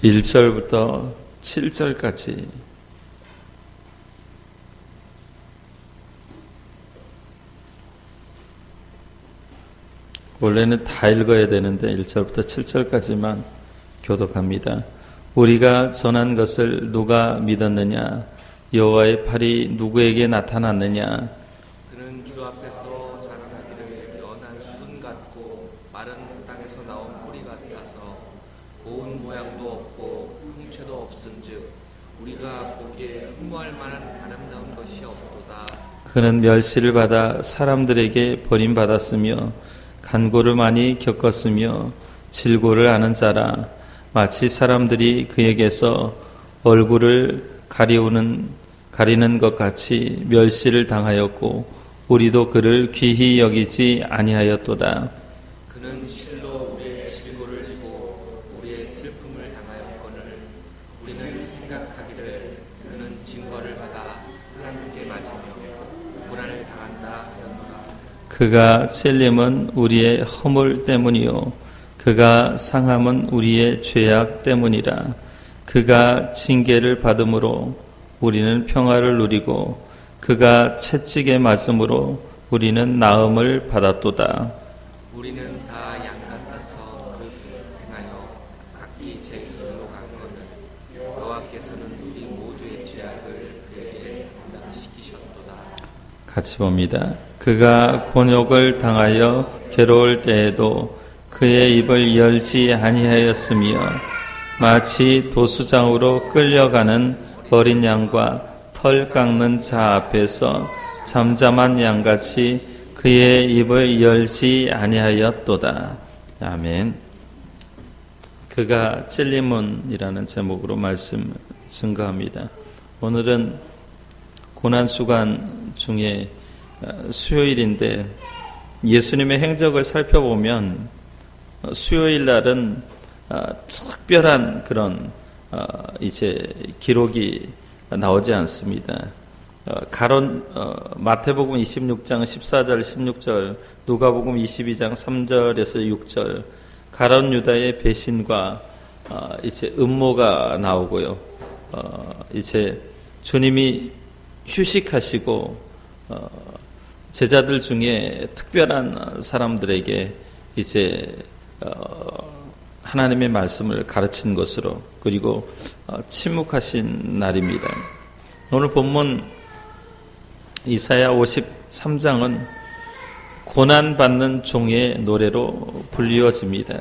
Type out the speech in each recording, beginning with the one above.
1절부터 7절까지 원래는 다 읽어야 되는데 1절부터 7절까지만 교독합니다. 우리가 전한 것을 누가 믿었느냐? 여호와의 팔이 누구에게 나타났느냐? 그는 주 앞에서 자라나기를 연한 순 같고 마른 땅에서 나온 뿌리 같아서 고운 모양도 없고 형체도 없은즉 우리가 보기에 흠모할 만한 아름다운 것이 없도다. 그는 멸시를 받아 사람들에게 버림받았으며 간고를 많이 겪었으며 질고를 아는 자라. 마치 사람들이 그에게서 얼굴을 가리는 것 같이 멸시를 당하였고 우리도 그를 귀히 여기지 아니하였도다. 그는 실로 우리의 질고를 지고 우리의 슬픔을 당하였거늘 우리는 생각하기를 그는 징벌을 받아 하나님께 맞으며 고난을 당한다 하였노라. 그가 찔림은 우리의 허물 때문이요 그가 상함은 우리의 죄악 때문이라. 그가 징계를 받음으로 우리는 평화를 누리고 그가 채찍에 맞음으로 우리는 나음을 받았도다. 우리는 다 양 같아서 그를 행하여 각기 제 길로 가거늘 여호와께서는 우리 모두의 죄악을 그에게 감당시키셨도다. 같이 봅니다. 그가 곤욕을 당하여 괴로울 때에도 그의 입을 열지 아니하였으며 마치 도수장으로 끌려가는 어린 양과 털 깎는 자 앞에서 잠잠한 양같이 그의 입을 열지 아니하였도다. 아멘. 그가 찔림은이라는 제목으로 말씀 증거합니다. 오늘은 고난주간 중에 수요일인데 예수님의 행적을 살펴보면 수요일 날은 특별한 그런 이제 기록이 나오지 않습니다. 마태복음 26장 14절 16절, 누가복음 22장 3절에서 6절, 가룟 유다의 배신과 이제 음모가 나오고요. 이제 주님이 휴식하시고 제자들 중에 특별한 사람들에게 이제 하나님의 말씀을 가르친 것으로, 그리고 침묵하신 날입니다. 오늘 본문 이사야 53장은 고난받는 종의 노래로 불리워집니다.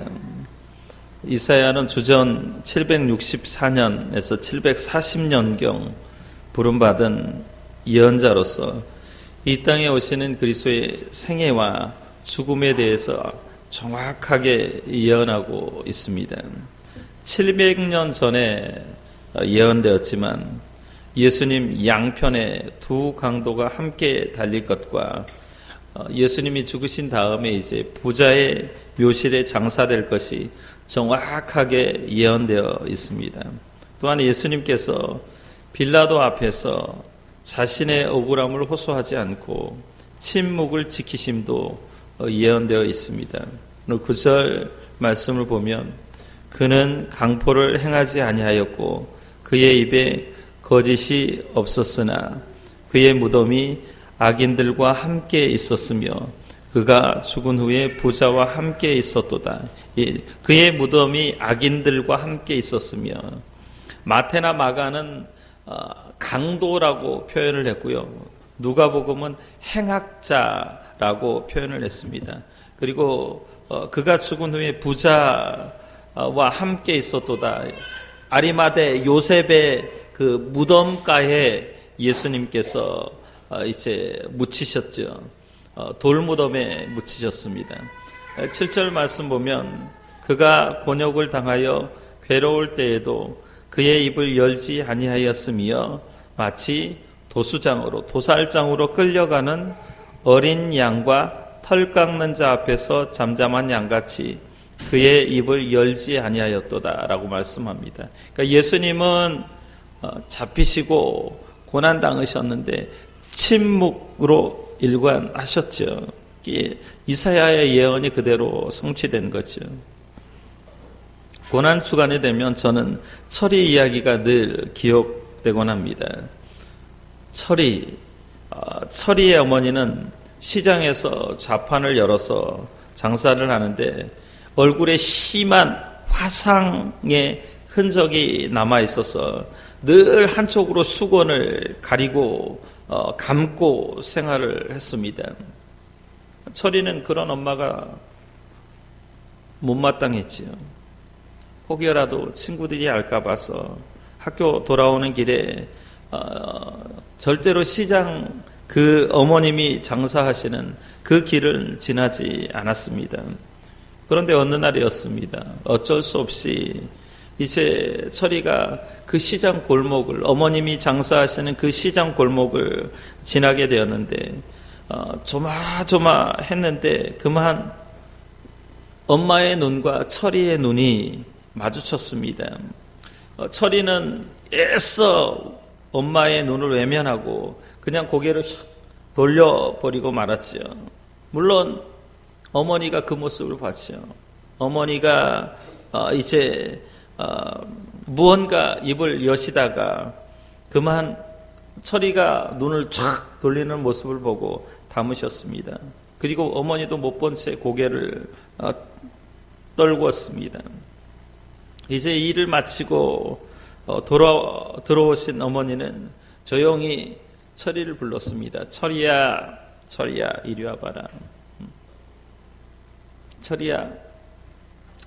이사야는 주전 764년에서 740년경 부름받은 예언자로서 이 땅에 오시는 그리스도의 생애와 죽음에 대해서 정확하게 예언하고 있습니다. 700년 전에 예언되었지만 예수님 양편에 두 강도가 함께 달릴 것과 예수님이 죽으신 다음에 이제 부자의 묘실에 장사될 것이 정확하게 예언되어 있습니다. 또한 예수님께서 빌라도 앞에서 자신의 억울함을 호소하지 않고 침묵을 지키심도 예언되어 있습니다. 오늘 9절 말씀을 보면 그는 강포를 행하지 아니하였고 그의 입에 거짓이 없었으나 그의 무덤이 악인들과 함께 있었으며 그가 죽은 후에 부자와 함께 있었도다. 그의 무덤이 악인들과 함께 있었으며, 마태나 마가는 강도라고 표현을 했고요. 누가복음은 행악자라고 표현을 했습니다. 그리고 그가 죽은 후에 부자와 함께 있었도다. 아리마대 요셉의 그 무덤가에 예수님께서 이제 묻히셨죠. 돌무덤에 묻히셨습니다. 7절 말씀 보면 그가 곤욕을 당하여 괴로울 때에도 그의 입을 열지 아니하였으며 마치 도살장으로 끌려가는 어린 양과 털 깎는 자 앞에서 잠잠한 양같이 그의 입을 열지 아니하였도다 라고 말씀합니다. 그러니까 예수님은 잡히시고 고난당하셨는데 침묵으로 일관하셨죠. 이사야의 예언이 그대로 성취된 거죠. 고난 주간이 되면 저는 철이 이야기가 늘 기억되곤 합니다. 철이의 어머니는 시장에서 좌판을 열어서 장사를 하는데 얼굴에 심한 화상의 흔적이 남아 있어서 늘 한쪽으로 수건을 가리고 감고 생활을 했습니다. 철이는 그런 엄마가 못마땅했지요. 혹여라도 친구들이 알까 봐서 학교 돌아오는 길에 절대로 시장 그 어머님이 장사하시는 그 길을 지나지 않았습니다. 그런데 어느 날이었습니다. 어쩔 수 없이 이제 철이가 그 시장 골목을, 어머님이 장사하시는 그 시장 골목을 지나게 되었는데 조마조마했는데 그만 엄마의 눈과 철이의 눈이 마주쳤습니다. 철이는 애써 엄마의 눈을 외면하고 그냥 고개를 돌려버리고 말았죠. 물론 어머니가 그 모습을 봤죠. 어머니가 이제 무언가 입을 여시다가 그만 철이가 눈을 쫙 돌리는 모습을 보고 담으셨습니다. 그리고 어머니도 못 본 채 고개를 떨구었습니다. 이제 일을 마치고 들어오신 어머니는 조용히 철이를 불렀습니다. 철이야, 철이야, 이리 와봐라. 철이야,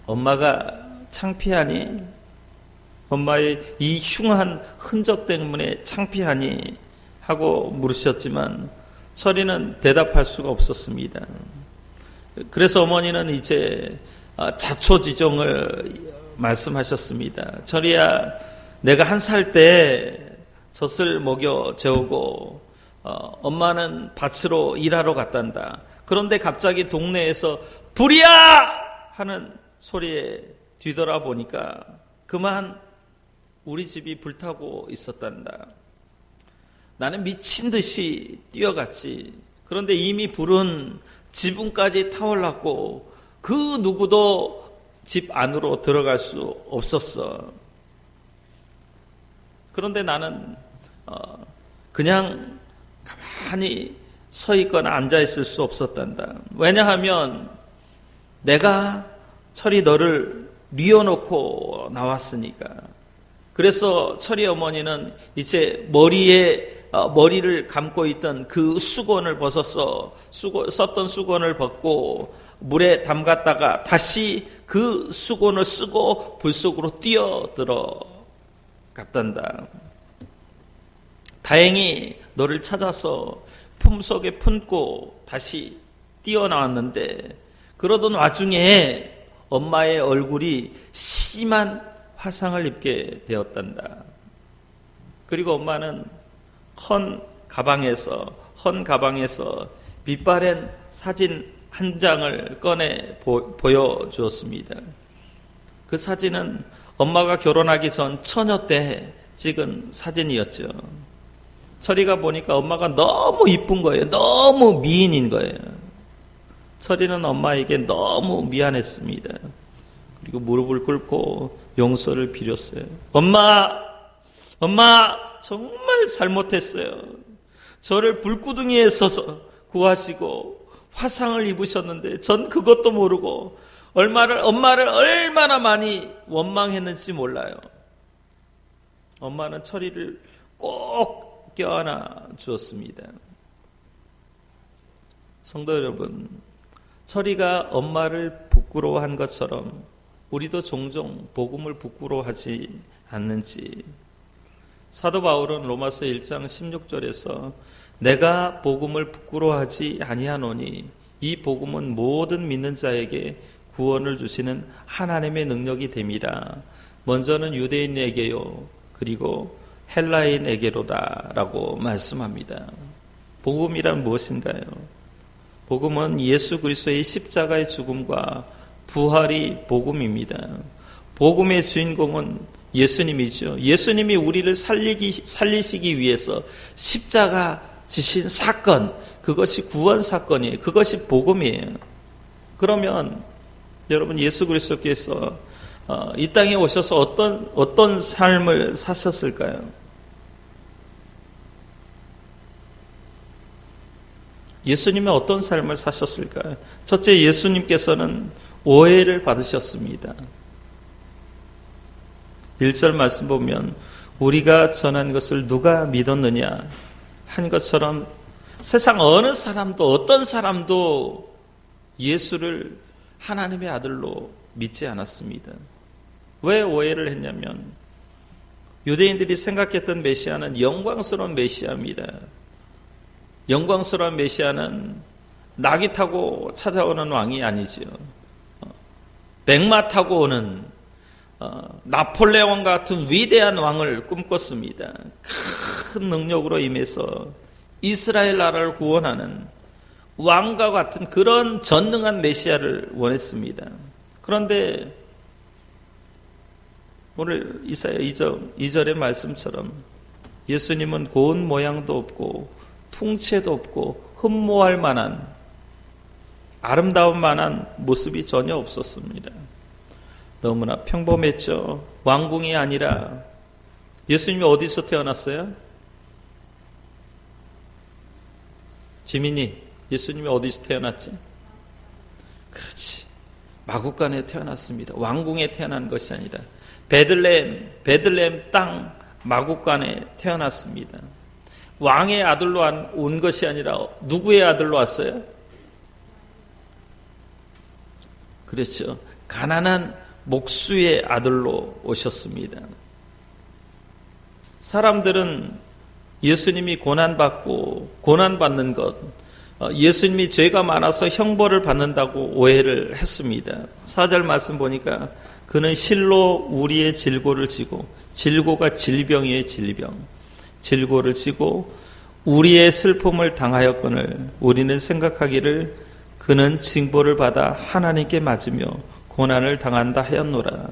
엄마가 창피하니? 엄마의 이 흉한 흔적 때문에 창피하니? 하고 물으셨지만 철이는 대답할 수가 없었습니다. 그래서 어머니는 이제 자초지종을 말씀하셨습니다. 철이야, 내가 1살 때 젖을 먹여 재우고 엄마는 밭으로 일하러 갔단다. 그런데 갑자기 동네에서 불이야! 하는 소리에 뒤돌아보니까 그만 우리 집이 불타고 있었단다. 나는 미친 듯이 뛰어갔지. 그런데 이미 불은 지붕까지 타올랐고 그 누구도 집 안으로 들어갈 수 없었어. 그런데 나는 그냥 가만히 서 있거나 앉아 있을 수 없었단다. 왜냐하면 내가 철이 너를 뉘어놓고 나왔으니까. 그래서 철이 어머니는 이제 머리를 감고 있던 그 수건을 벗어서 썼던 수건을 벗고 물에 담갔다가 다시 그 수건을 쓰고 불 속으로 뛰어들어 갔단다. 다행히 너를 찾아서 품속에 품고 다시 뛰어나왔는데 그러던 와중에 엄마의 얼굴이 심한 화상을 입게 되었단다. 그리고 엄마는 헌 가방에서 빛바랜 사진 한 장을 꺼내 보여주었습니다. 그 사진은 엄마가 결혼하기 전 처녀 때 찍은 사진이었죠. 철이가 보니까 엄마가 너무 이쁜 거예요. 너무 미인인 거예요. 철이는 엄마에게 너무 미안했습니다. 그리고 무릎을 꿇고 용서를 빌었어요. 엄마 정말 잘못했어요. 저를 불구덩이에 서서 구하시고 화상을 입으셨는데 전 그것도 모르고 엄마를 얼마나 많이 원망했는지 몰라요. 엄마는 철이를 꼭 껴안아 주었습니다. 성도 여러분, 철이가 엄마를 부끄러워한 것처럼 우리도 종종 복음을 부끄러워하지 않는지. 사도 바울은 로마서 1장 16절에서 내가 복음을 부끄러워하지 아니하노니 이 복음은 모든 믿는 자에게 구원을 주시는 하나님의 능력이 됨이라. 먼저는 유대인에게요 그리고 헬라인에게로다 라고 말씀합니다. 복음이란 무엇인가요? 복음은 예수 그리스도의 십자가의 죽음과 부활이 복음입니다. 복음의 주인공은 예수님이죠. 예수님이 우리를 살리시기 위해서 십자가 지신 사건, 그것이 구원 사건이에요. 그것이 복음이에요. 그러면 여러분 예수 그리스도께서 이 땅에 오셔서 어떤 삶을 사셨을까요? 예수님은 어떤 삶을 사셨을까요? 첫째, 예수님께서는 오해를 받으셨습니다. 1절 말씀 보면 우리가 전한 것을 누가 믿었느냐 한 것처럼 세상 어느 사람도 어떤 사람도 예수를 하나님의 아들로 믿지 않았습니다. 왜 오해를 했냐면 유대인들이 생각했던 메시아는 영광스러운 메시아입니다. 영광스러운 메시아는 나귀 타고 찾아오는 왕이 아니죠. 백마 타고 오는 나폴레옹 같은 위대한 왕을 꿈꿨습니다. 큰 능력으로 임해서 이스라엘 나라를 구원하는 왕과 같은 그런 전능한 메시아를 원했습니다. 그런데 오늘 이사야 2절의 말씀처럼 예수님은 고운 모양도 없고 풍채도 없고 흠모할 만한 아름다운 만한 모습이 전혀 없었습니다. 너무나 평범했죠. 왕궁이 아니라 예수님이 어디서 태어났어요? 지민이, 예수님이 어디서 태어났지? 그렇지. 마구간에 태어났습니다. 왕궁에 태어난 것이 아니라 베들레헴 땅 마구간에 태어났습니다. 왕의 아들로 온 것이 아니라 누구의 아들로 왔어요? 그렇죠. 가난한 목수의 아들로 오셨습니다. 사람들은 예수님이 고난받는 것, 예수님이 죄가 많아서 형벌을 받는다고 오해를 했습니다. 4절 말씀 보니까 그는 실로 우리의 질고를 지고, 질고가 질병이에요, 질병. 질고를 지고 우리의 슬픔을 당하였거늘 우리는 생각하기를 그는 징벌을 받아 하나님께 맞으며 고난을 당한다 하였노라.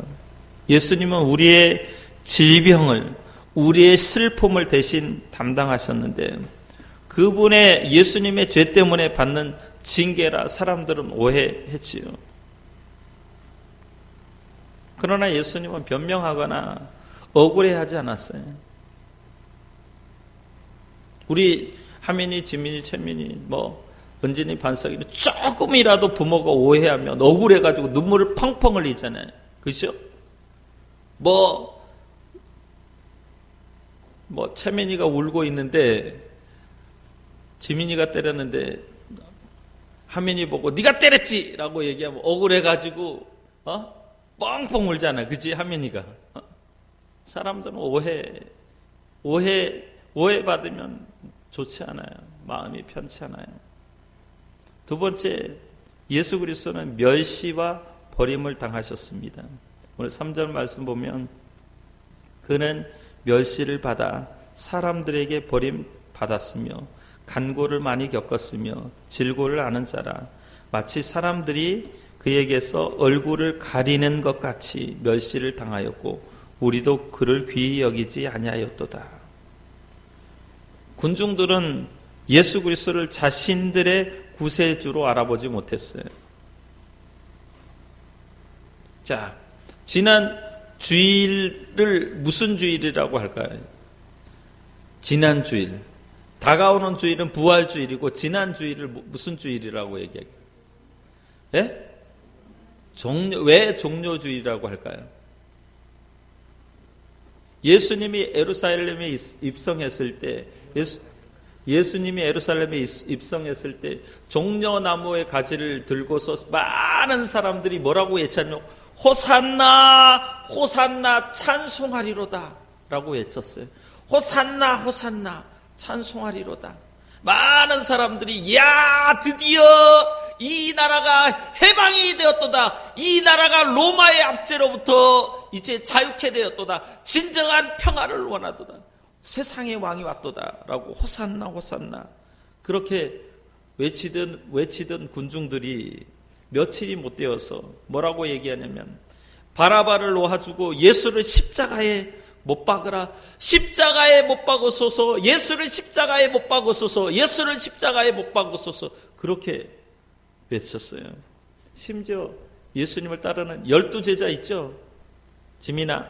예수님은 우리의 질병을, 우리의 슬픔을 대신 담당하셨는데 그분의 예수님의 죄 때문에 받는 징계라 사람들은 오해했지요. 그러나 예수님은 변명하거나 억울해하지 않았어요. 우리 하민이, 지민이, 채민이, 은진이, 반석이는 조금이라도 부모가 오해하면 억울해가지고 눈물을 펑펑 흘리잖아요. 그죠? 채민이가 울고 있는데 지민이가 때렸는데 하민이 보고 네가 때렸지! 라고 얘기하면 억울해가지고 뻥뻥 울잖아요. 그치? 하민이가. 사람들은 오해받으면 좋지 않아요. 마음이 편치 않아요. 두 번째, 예수 그리스도는 멸시와 버림을 당하셨습니다. 오늘 3절 말씀 보면 그는 멸시를 받아 사람들에게 버림받았으며 간고를 많이 겪었으며 질고를 아는 자라 마치 사람들이 그에게서 얼굴을 가리는 것 같이 멸시를 당하였고 우리도 그를 귀히 여기지 아니하였도다. 군중들은 예수 그리스도를 자신들의 구세주로 알아보지 못했어요. 자, 지난 주일을 무슨 주일이라고 할까요? 지난 주일. 다가오는 주일은 부활 주일이고 지난 주일을 무슨 주일이라고 얘기해요? 예? 왜 종료주일이라고 할까요? 예수님이 예루살렘에 입성했을 때 예수님이 예루살렘에 입성했을 때 종려나무의 가지를 들고서 많은 사람들이 뭐라고 외쳤냐면 호산나 호산나 찬송하리로다 라고 외쳤어요. 호산나 호산나 찬송하리로다. 많은 사람들이 야 드디어 이 나라가 해방이 되었도다. 이 나라가 로마의 압제로부터 이제 자유케 되었도다. 진정한 평화를 원하도다. 세상의 왕이 왔도다 라고 호산나 호산나 그렇게 외치던 군중들이 며칠이 못 되어서 뭐라고 얘기하냐면 바라바를 놓아주고 예수를 십자가에 못 박으라. 십자가에 못 박으소서. 예수를 십자가에 못 박으소서. 예수를 십자가에 못 박으소서. 그렇게 외쳤어요. 심지어 예수님을 따르는 12제자 있죠. 지민아,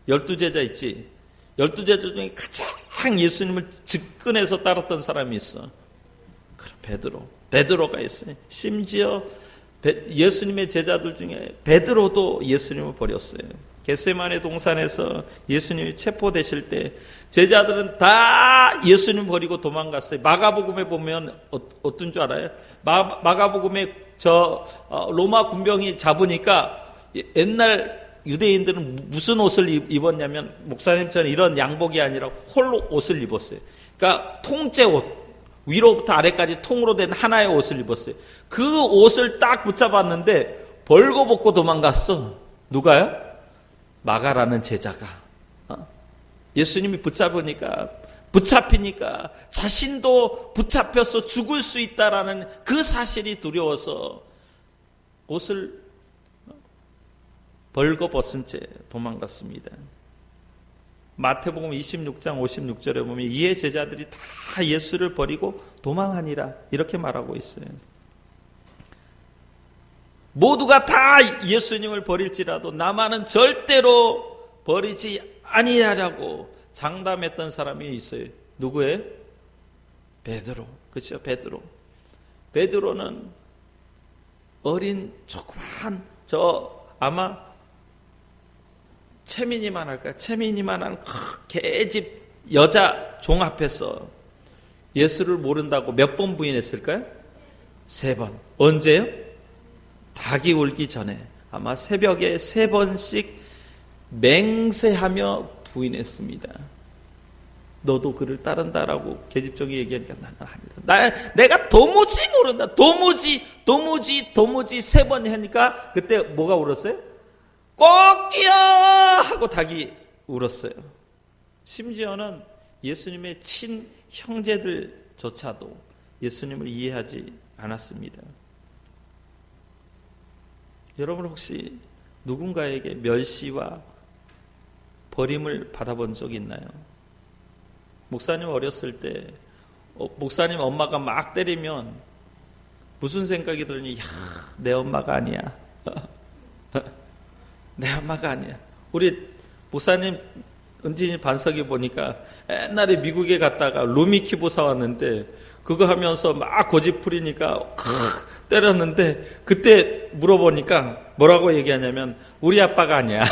12제자 있지? 12제자 중에 가장 예수님을 직근해서 따랐던 사람이 있어. 그럼 베드로가 있어요. 심지어 예수님의 제자들 중에 베드로도 예수님을 버렸어요. 겟세마네 동산에서 예수님이 체포되실 때 제자들은 다 예수님 버리고 도망갔어요. 마가복음에 보면 어떤 줄 알아요? 마가복음에 로마 군병이 잡으니까 옛날 유대인들은 무슨 옷을 입었냐면 목사님처럼 이런 양복이 아니라 홀로 옷을 입었어요. 그러니까 통째 옷, 위로부터 아래까지 통으로 된 하나의 옷을 입었어요. 그 옷을 딱 붙잡았는데 벌거벗고 도망갔어. 누가요? 마가라는 제자가. 예수님이 붙잡히니까 자신도 붙잡혀서 죽을 수 있다라는 그 사실이 두려워서 옷을 벌거벗은 채 도망갔습니다. 마태복음 26장 56절에 보면 이에 제자들이 다 예수를 버리고 도망하니라 이렇게 말하고 있어요. 모두가 다 예수님을 버릴지라도 나만은 절대로 버리지 아니하라고 장담했던 사람이 있어요. 누구예요? 베드로. 그렇죠? 베드로는 어린 조그만 아마 채민이만한 개집 여자 종 앞에서 예수를 모른다고 몇 번 부인했을까요? 3번. 언제요? 닭이 울기 전에 아마 새벽에 3번씩 맹세하며 부인했습니다. 너도 그를 따른다라고 계집종이 얘기하니까 나는 아니다. 내가 도무지 모른다. 도무지 3번 하니까 그때 뭐가 울었어요? 꼭이요! 하고 닭이 울었어요. 심지어는 예수님의 친형제들조차도 예수님을 이해하지 않았습니다. 여러분 혹시 누군가에게 멸시와 버림을 받아본 적 있나요? 목사님 어렸을 때 목사님 엄마가 막 때리면 무슨 생각이 들으니 내 엄마가 아니야. 내 엄마가 아니야. 우리 목사님 은진이 반석이 보니까 옛날에 미국에 갔다가 루미키보 사왔는데 그거 하면서 막 고집 부리니까 때렸는데 그때 물어보니까 뭐라고 얘기하냐면 우리 아빠가 아니야.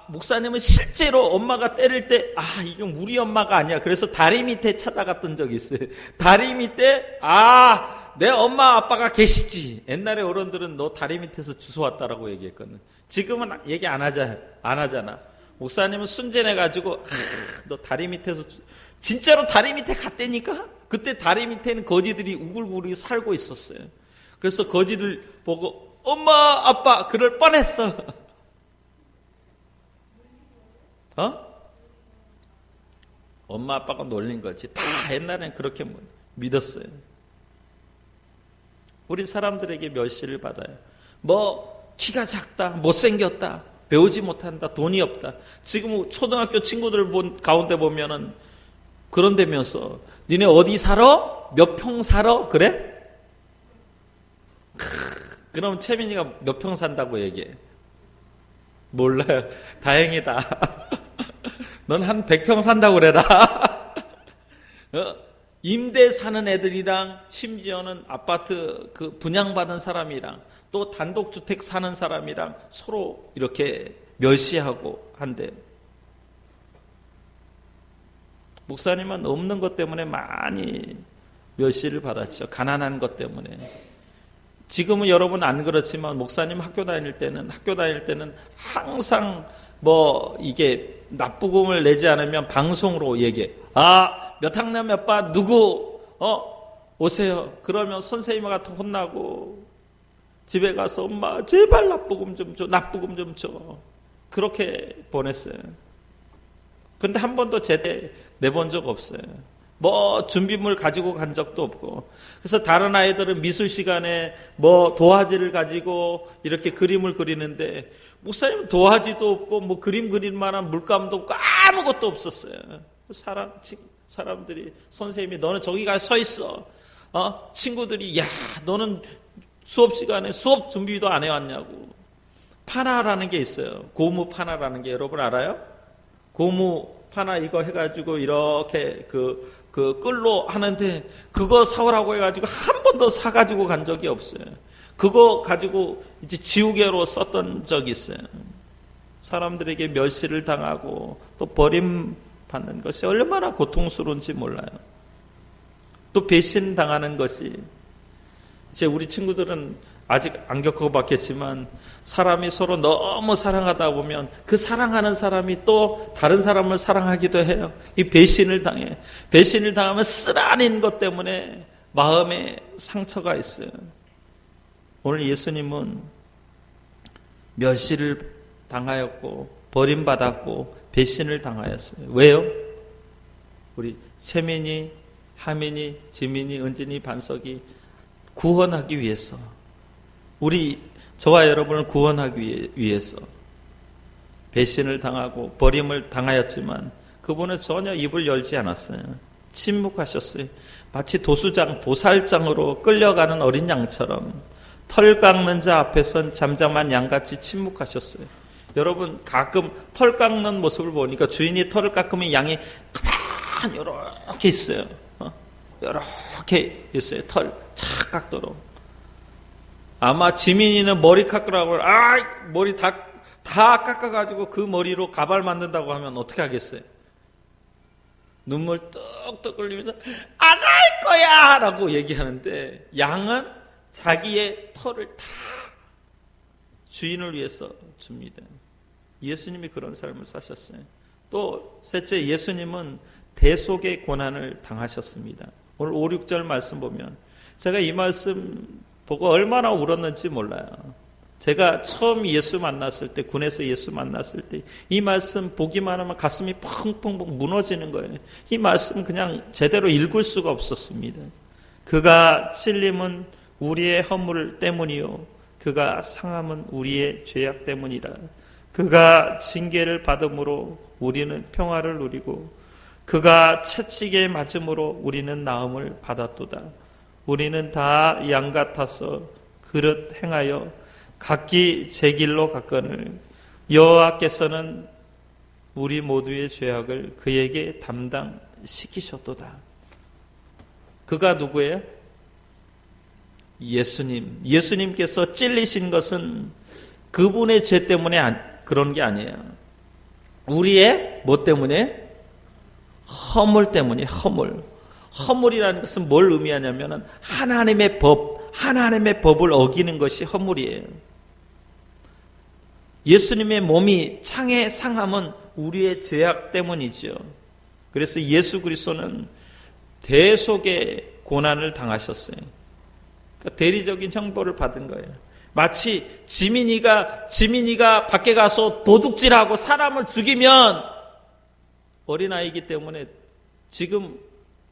목사님은 실제로 엄마가 때릴 때 이건 우리 엄마가 아니야. 그래서 다리 밑에 찾아갔던 적이 있어요. 다리 밑에 내 엄마 아빠가 계시지. 옛날에 어른들은 너 다리 밑에서 주워왔다라고 얘기했거든. 지금은 얘기 안 하잖아. 목사님은 순진해가지고 너 다리 밑에서 진짜로 다리 밑에 갔다니까? 그때 다리 밑에는 거지들이 우글우글 살고 있었어요. 그래서 거지들 보고 엄마 아빠 그럴 뻔했어. 엄마 아빠가 놀린 거지. 다 옛날엔 그렇게 믿었어요. 우리 사람들에게 멸시를 받아요. 키가 작다, 못생겼다, 배우지 못한다, 돈이 없다. 지금 초등학교 친구들 가운데 보면은 그런다면서 니네 어디 살아? 몇 평 살아? 그래? 그럼 채민이가 몇 평 산다고 얘기해. 몰라요. 다행이다. 넌 한 100평 산다고 그래라. 임대 사는 애들이랑 심지어는 아파트 분양받은 사람이랑 또 단독주택 사는 사람이랑 서로 이렇게 멸시하고 한대. 목사님은 없는 것 때문에 많이 멸시를 받았죠. 가난한 것 때문에. 지금은 여러분 안 그렇지만 목사님 학교 다닐 때는 항상 이게 납부금을 내지 않으면 방송으로 얘기해. 몇 학년 몇 반 누구 오세요. 그러면 선생님 같은 혼나고 집에 가서 엄마 제발 납부금 좀 줘. 그렇게 보냈어요. 근데 한 번도 제대 내본 적 없어요. 준비물 가지고 간 적도 없고. 그래서 다른 아이들은 미술 시간에 도화지를 가지고 이렇게 그림을 그리는데 목사님은 도화지도 없고 그림 그릴 만한 물감도 없고 아무것도 없었어요. 사람들이 선생님이 너는 저기 가서 서 있어. 친구들이 너는 수업 시간에 수업 준비도 안 해왔냐고. 파나라는 게 있어요. 고무 파나라는 게 여러분 알아요? 고무 파나 이거 해가지고 이렇게 그 끌로 하는데 그거 사오라고 해가지고 한 번도 사가지고 간 적이 없어요. 그거 가지고 이제 지우개로 썼던 적이 있어요. 사람들에게 멸시를 당하고 또 버림받는 것이 얼마나 고통스러운지 몰라요. 또 배신당하는 것이, 이제 우리 친구들은 아직 안 겪어봤겠지만 사람이 서로 너무 사랑하다 보면 그 사랑하는 사람이 또 다른 사람을 사랑하기도 해요. 이 배신을 당해. 배신을 당하면 쓰라린 것 때문에 마음에 상처가 있어요. 오늘 예수님은 멸시를 당하였고 버림받았고 배신을 당하였어요. 왜요? 우리 세민이, 하민이, 지민이, 은진이, 반석이 구원하기 위해서, 저와 여러분을 구원하기 위해서 배신을 당하고 버림을 당하였지만 그분은 전혀 입을 열지 않았어요. 침묵하셨어요. 마치 도살장으로 끌려가는 어린 양처럼 털 깎는 자 앞에선 잠잠한 양같이 침묵하셨어요. 여러분 가끔 털 깎는 모습을 보니까 주인이 털을 깎으면 양이 가만히 이렇게 있어요. 이렇게 있어요. 털 착 깎도록. 아마 지민이는 머리 깎으라고 머리 다 깎아가지고 그 머리로 가발 만든다고 하면 어떻게 하겠어요? 눈물 뚝뚝 흘리면서 안 할 거야! 라고 얘기하는데 양은 자기의 털을 다 주인을 위해서 줍니다. 예수님이 그런 삶을 사셨어요. 또 셋째, 예수님은 대속의 고난을 당하셨습니다. 오늘 5, 6절 말씀 보면 제가 이 말씀 보고 얼마나 울었는지 몰라요. 제가 처음 예수 만났을 때, 군에서 예수 만났을 때 이 말씀 보기만 하면 가슴이 펑펑펑 무너지는 거예요. 이 말씀 그냥 제대로 읽을 수가 없었습니다. 그가 찔림은 우리의 허물 때문이요 그가 상함은 우리의 죄악 때문이라. 그가 징계를 받음으로 우리는 평화를 누리고 그가 채찍에 맞음으로 우리는 나음을 받았도다. 우리는 다 양 같아서 그릇 행하여 각기 제 길로 갔거늘 여호와께서는 우리 모두의 죄악을 그에게 담당시키셨도다. 그가 누구예요? 예수님. 예수님께서 찔리신 것은 그분의 죄 때문에 그런 게 아니에요. 우리의 뭐 때문에? 허물 때문에. 허물이라는 것은 뭘 의미하냐면 하나님의 법을 어기는 것이 허물이에요. 예수님의 몸이 창에 상함은 우리의 죄악 때문이죠. 그래서 예수 그리스도는 대속의 고난을 당하셨어요. 그러니까 대리적인 형벌을 받은 거예요. 마치 지민이가 밖에 가서 도둑질하고 사람을 죽이면 어린아이이기 때문에 지금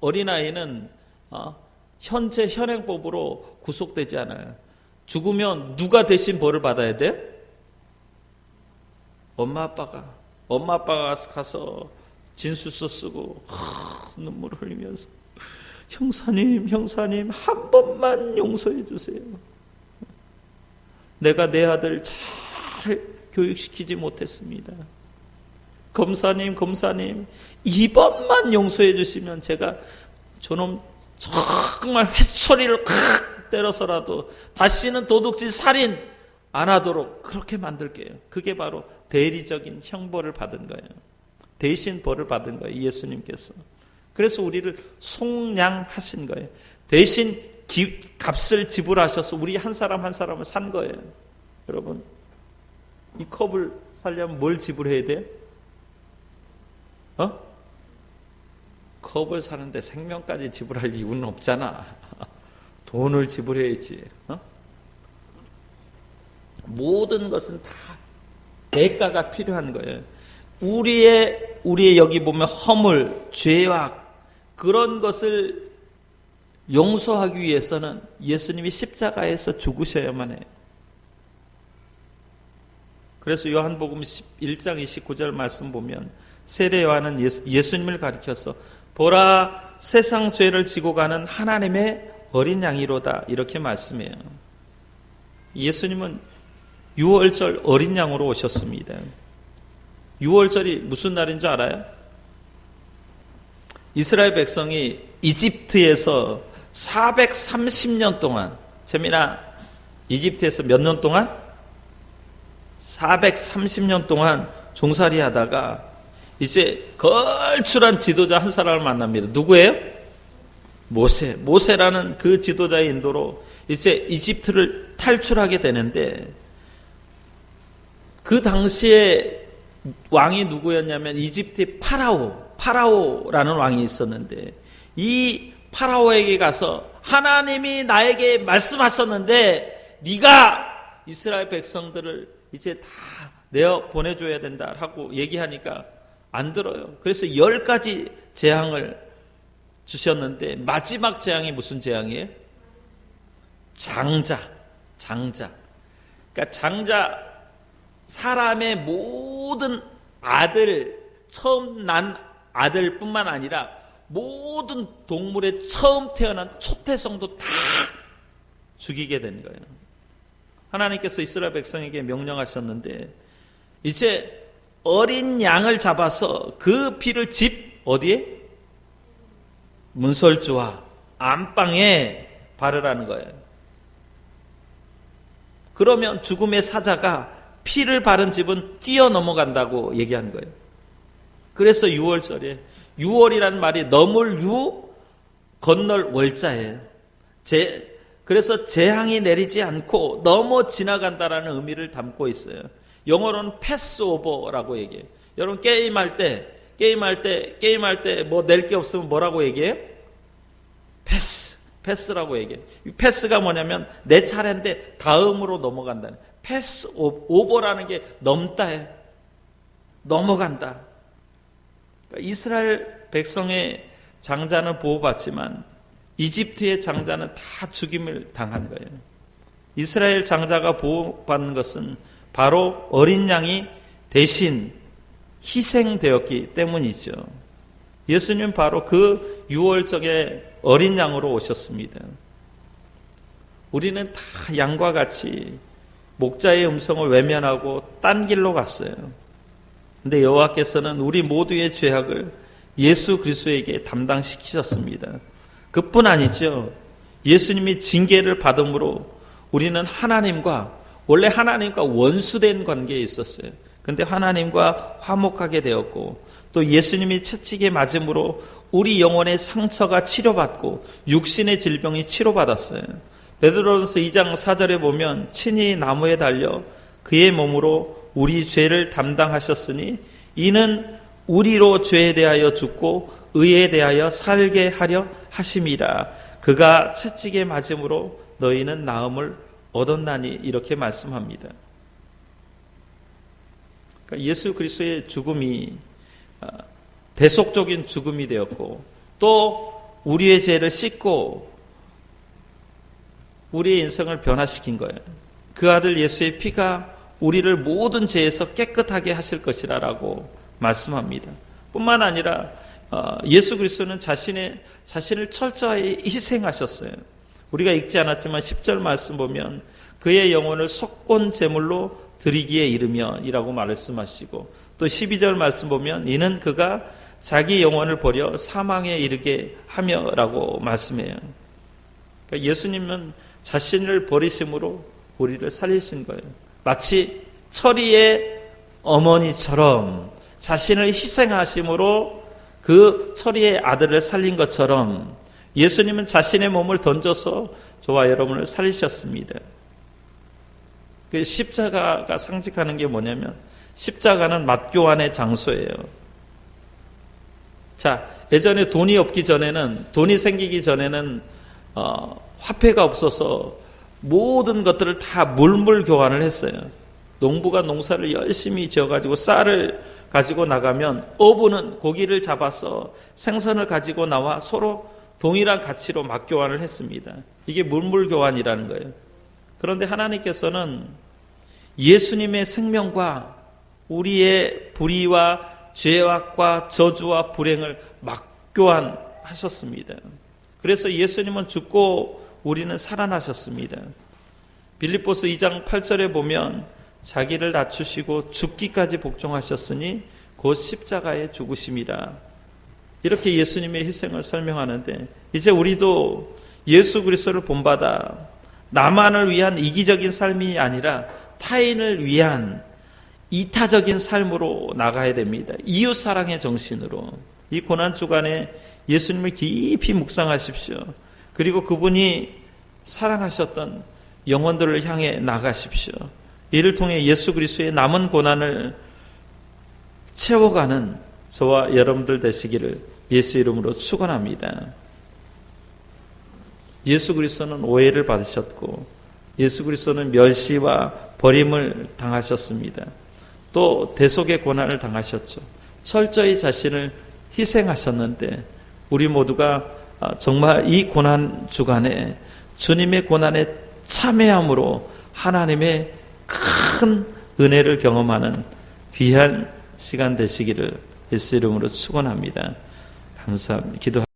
어린아이는 현재 현행법으로 구속되지 않아요. 죽으면 누가 대신 벌을 받아야 돼? 엄마 아빠가 가서 진술서 쓰고 눈물을 흘리면서 형사님 한 번만 용서해 주세요. 내가 내 아들 잘 교육시키지 못했습니다. 검사님 2번만 용서해 주시면 제가 저놈 정말 회초리를 때려서라도 다시는 도둑질 살인 안 하도록 그렇게 만들게요. 그게 바로 대리적인 형벌을 받은 거예요. 대신 벌을 받은 거예요. 예수님께서. 그래서 우리를 속량하신 거예요. 대신 값을 지불하셔서 우리 한 사람 한 사람을 산 거예요. 여러분, 이 컵을 살려면 뭘 지불해야 돼요? 컵을 사는데 생명까지 지불할 이유는 없잖아. 돈을 지불해야지. 모든 것은 다 대가가 필요한 거예요. 우리의 여기 보면 허물, 죄악 그런 것을 용서하기 위해서는 예수님이 십자가에서 죽으셔야만 해요. 그래서 요한복음 1장 29절 말씀 보면 세례 요한은 예수님을 가리켜서 보라 세상 죄를 지고 가는 하나님의 어린 양이로다 이렇게 말씀해요. 예수님은 유월절 어린 양으로 오셨습니다. 유월절이 무슨 날인 줄 알아요? 이스라엘 백성이 이집트에서 430년 동안, 재민아, 이집트에서 몇 년 동안? 430년 동안 종살이 하다가 이제 걸출한 지도자 한 사람을 만납니다. 누구예요? 모세라는 그 지도자의 인도로 이제 이집트를 탈출하게 되는데, 그 당시에 왕이 누구였냐면 이집트의 파라오라는 왕이 있었는데, 이 파라오에게 가서 하나님이 나에게 말씀하셨는데 네가 이스라엘 백성들을 이제 다 내어 보내줘야 된다 하고 얘기하니까 안 들어요. 그래서 10가지 재앙을 주셨는데 마지막 재앙이 무슨 재앙이에요? 장자. 그러니까 장자, 사람의 모든 아들, 처음 난 아들뿐만 아니라 모든 동물의 처음 태어난 초태성도 다 죽이게 된 거예요. 하나님께서 이스라엘 백성에게 명령하셨는데 이제 어린 양을 잡아서 그 피를 집 어디에? 문설주와 안방에 바르라는 거예요. 그러면 죽음의 사자가 피를 바른 집은 뛰어넘어간다고 얘기한 거예요. 그래서 6월절에, 6월이라는 말이 넘을 유, 건널 월자예요. 그래서 재앙이 내리지 않고 넘어 지나간다라는 의미를 담고 있어요. 영어로는 패스오버라고 얘기해요. 여러분 게임할 때 뭐 낼 게 없으면 뭐라고 얘기해요? 패스라고 얘기해요. 이 패스가 뭐냐면 내 차례인데 다음으로 넘어간다는. 패스 오버라는 게 넘다예요. 넘어간다. 그러니까 이스라엘 백성의 장자는 보호받지만 이집트의 장자는 다 죽임을 당한 거예요. 이스라엘 장자가 보호받는 것은 바로 어린 양이 대신 희생되었기 때문이죠. 예수님 바로 그 6월절에 어린 양으로 오셨습니다. 우리는 다 양과 같이 목자의 음성을 외면하고 딴 길로 갔어요. 근데 여호와께서는 우리 모두의 죄악을 예수 그리스도에게 담당시키셨습니다. 그뿐 아니죠. 예수님이 징계를 받음으로 우리는 원래 하나님과 원수된 관계에 있었어요. 근데 하나님과 화목하게 되었고, 또 예수님이 채찍에 맞음으로 우리 영혼의 상처가 치료받고 육신의 질병이 치료받았어요. 베드로전서 2장 4절에 보면 친히 나무에 달려 그의 몸으로 우리 죄를 담당하셨으니 이는 우리로 죄에 대하여 죽고 의에 대하여 살게 하려 하심이라. 그가 채찍에 맞음으로 너희는 나음을 얻었나니, 이렇게 말씀합니다. 그러니까 예수 그리스도의 죽음이 대속적인 죽음이 되었고, 또 우리의 죄를 씻고 우리의 인생을 변화시킨 거예요. 그 아들 예수의 피가 우리를 모든 죄에서 깨끗하게 하실 것이라고 말씀합니다. 뿐만 아니라 예수 그리스도는 자신을 철저히 희생하셨어요. 우리가 읽지 않았지만 10절 말씀 보면 그의 영혼을 속건 제물로 드리기에 이르며 이라고 말씀하시고, 또 12절 말씀 보면 이는 그가 자기 영혼을 버려 사망에 이르게 하며라고 말씀해요. 그러니까 예수님은 자신을 버리심으로 우리를 살리신 거예요. 마치 철이의 어머니처럼 자신을 희생하심으로 그 철이의 아들을 살린 것처럼 예수님은 자신의 몸을 던져서 저와 여러분을 살리셨습니다. 그 십자가가 상징하는 게 뭐냐면 십자가는 맞교환의 장소예요. 자, 예전에 돈이 생기기 전에는 화폐가 없어서 모든 것들을 다 물물 교환을 했어요. 농부가 농사를 열심히 지어가지고 쌀을 가지고 나가면 어부는 고기를 잡아서 생선을 가지고 나와 서로 동일한 가치로 맞교환을 했습니다. 이게 물물 교환이라는 거예요. 그런데 하나님께서는 예수님의 생명과 우리의 불의와 죄악과 저주와 불행을 맞교환하셨습니다. 그래서 예수님은 죽고 우리는 살아나셨습니다. 빌립보서 2장 8절에 보면 자기를 낮추시고 죽기까지 복종하셨으니 곧 십자가의 죽으심이라. 이렇게 예수님의 희생을 설명하는데, 이제 우리도 예수 그리스도를 본받아 나만을 위한 이기적인 삶이 아니라 타인을 위한 이타적인 삶으로 나가야 됩니다. 이웃 사랑의 정신으로. 이 고난 주간에 예수님을 깊이 묵상하십시오. 그리고 그분이 사랑하셨던 영혼들을 향해 나가십시오. 이를 통해 예수 그리스도의 남은 고난을 채워가는 저와 여러분들 되시기를 예수 이름으로 축원합니다. 예수 그리스도는 오해를 받으셨고 예수 그리스도는 멸시와 버림을 당하셨습니다. 또 대속의 고난을 당하셨죠. 철저히 자신을 희생하셨는데 우리 모두가 정말 이 고난 주간에 주님의 고난에 참여함으로 하나님의 큰 은혜를 경험하는 귀한 시간 되시기를 예수 이름으로 축원합니다. 감사합니다. 기도합니다.